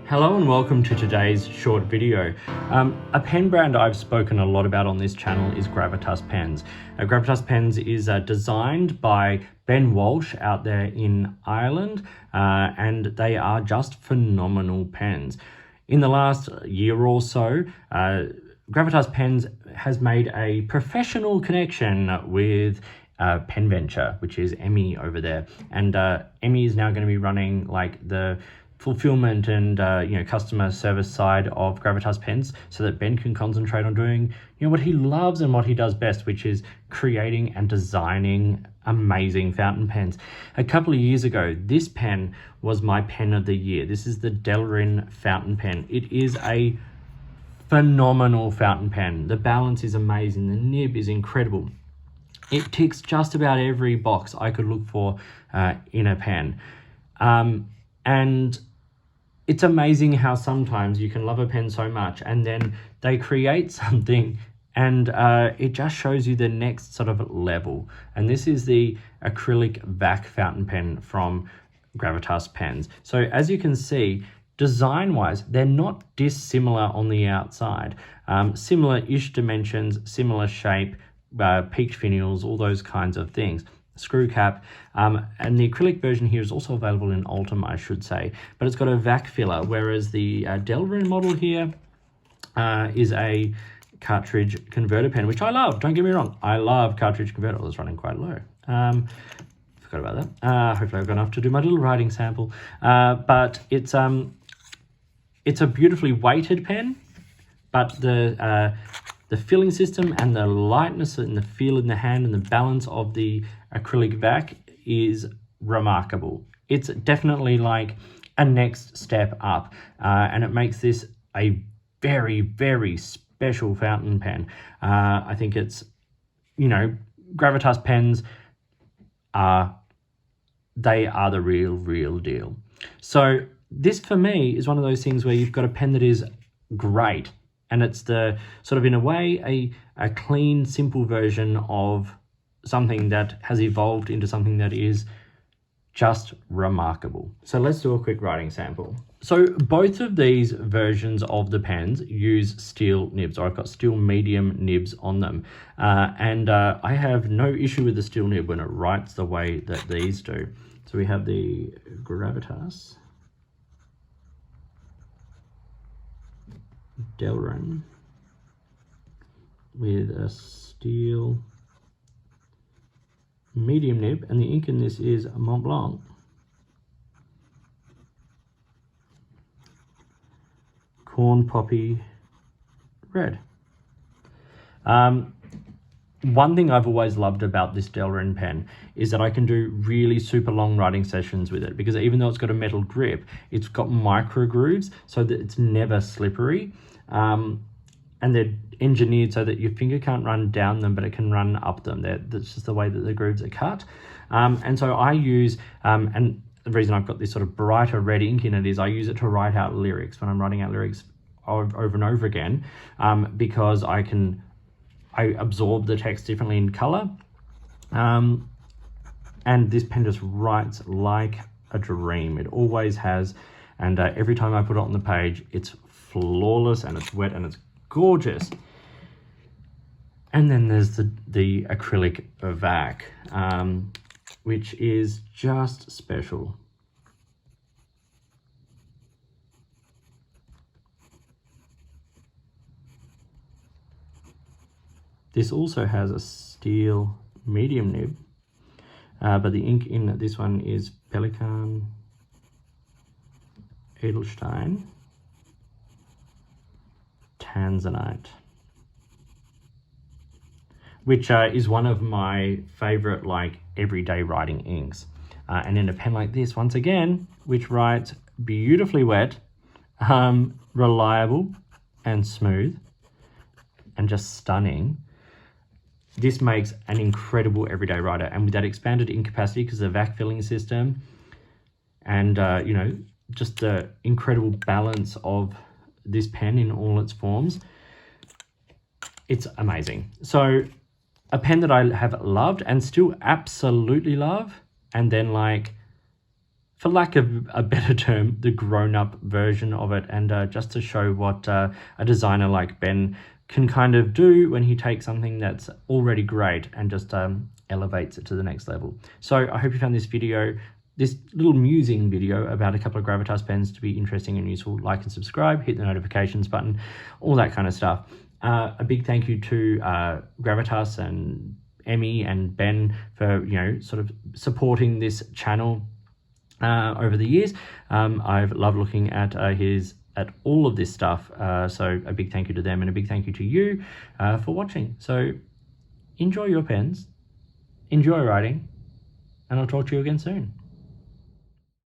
Hello and welcome to today's short video. A pen brand I've spoken a lot about on this channel is Gravitas Pens. Gravitas Pens is designed by Ben Walsh out there in Ireland, and they are just phenomenal pens. In the last year or so, Gravitas Pens has made a professional connection with Pen Venture, which is Emmy over there, and Emmy is now going to be running like the fulfillment and customer service side of Gravitas Pens, so that Ben can concentrate on doing what he loves and what he does best, which is creating and designing amazing fountain pens. A couple of years ago, this pen was my pen of the year. This is the Delrin fountain pen. It is a phenomenal fountain pen. The balance is amazing. The nib is incredible. It ticks just about every box I could look for in a pen. And it's amazing how sometimes you can love a pen so much and then they create something and it just shows you the next sort of level. And this is the Acrylic Vac fountain pen from Gravitas Pens. So as you can see, design-wise, they're not dissimilar on the outside. Similar-ish dimensions, similar shape, peaked finials, all those kinds of things. Screw cap, and the acrylic version here is also available in Ultim, I should say, but it's got a vac filler, whereas the Delrin model here is a cartridge converter pen, which I love. Don't get me wrong, I love cartridge converter. Oh, it's running quite low. Forgot about that. Hopefully I've got enough to do my little writing sample. But it's a beautifully weighted pen, but the filling system and the lightness and the feel in the hand and the balance of the acrylic vac is remarkable. It's definitely like a next step up, and it makes this a very, very special fountain pen. I think it's, Gravitas Pens they are the real deal. So this for me is one of those things where you've got a pen that is great, and it's the sort of, in a way, a clean, simple version of something that has evolved into something that is just remarkable. So let's do a quick writing sample. So both of these versions of the pens use steel nibs, or I've got steel medium nibs on them. And I have no issue with the steel nib when it writes the way that these do. So we have the Gravitas Delrin with a steel medium nib, and the ink in this is Mont Blanc. Corn Poppy Red. One thing I've always loved about this Delrin pen is that I can do really super long writing sessions with it, because even though it's got a metal grip, it's got micro grooves so that it's never slippery. And they're engineered so that your finger can't run down them, but it can run up them. That's just the way that the grooves are cut. And so I use, and the reason I've got this sort of brighter red ink in it is I use it to write out lyrics when I'm writing out lyrics over and over again, because I absorb the text differently in color. And this pen just writes like a dream. It always has. And every time I put it on the page, it's flawless and it's wet and it's gorgeous. And then there's the acrylic vac, which is just special. This also has a steel medium nib, but the ink in this one is Pelikan Edelstein Tanzanite, which is one of my favorite like everyday writing inks. And in a pen like this, once again, which writes beautifully wet, reliable and smooth and just stunning, this makes an incredible everyday writer. And with that expanded ink capacity, because of the vac filling system, and just the incredible balance of this pen in all its forms, it's amazing. So a pen that I have loved and still absolutely love, and then like for lack of a better term, the grown-up version of it, and just to show what a designer like Ben can kind of do when he takes something that's already great and just elevates it to the next level. So I hope you found this little musing video about a couple of Gravitas pens to be interesting and useful. Like and subscribe, hit the notifications button, all that kind of stuff. A big thank you to Gravitas and Emmy and Ben for, sort of supporting this channel over the years. I've loved looking at all of this stuff. So a big thank you to them, and a big thank you to you for watching. So enjoy your pens, enjoy writing, and I'll talk to you again soon.